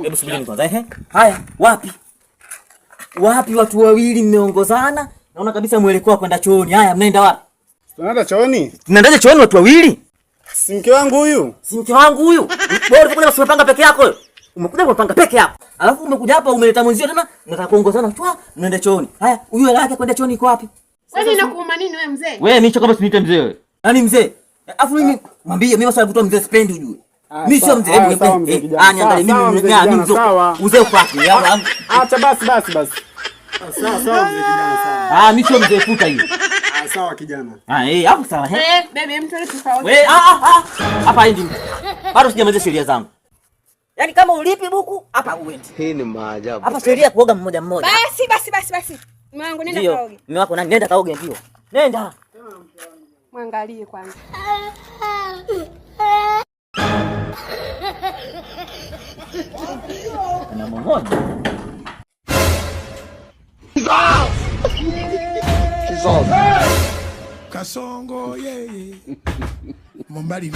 Hebu subiri kwanza. Haya, wapi watu wawili mmeongozana? Naona kabisa mwelekeo kwenda chooni. Haya, mnaenda wapi? Tunaenda chooni. Tunaendaje chooni watu wawili? Si mke wangu huyu. Si mke wangu huyu. Bora unakuja usipanga peke yako. Umekuja kupanga peke yako. Alafu umekuja hapa umeleta mwenzio tena, nataka kuongozana chwa, mnaenda chooni. Haya, huyu hela yake kwenda chooni iko wapi? Wewe inakuuma nini wewe mzee? Wewe mimi kama usiniite mzee wewe. Nani mzee? Alafu mimi mwambie mimi masuala kutoa mzee sipendi ujue. Mimi sio mzee. Niangalie mimi mzee. Uzee kwake. Acha basi. Sawa mzee kijana sawa. Mimi sio mzee futa hiyo. Sawa kijana. Hapo sawa. Baby mtu tofauti. Wewe hapa hivi. Bado sijamaliza sheria zangu. Yaani kama ulipi buku hapa uende. Hii ni maajabu. Hapa sheria kuoga mmoja. Basi. Mume wangu nenda kaoge. Mume wako nani? Nenda kaoge ndio. Nenda. Mwangalie kwanza. Ana mmoja. Kasongo yeye. Mombali.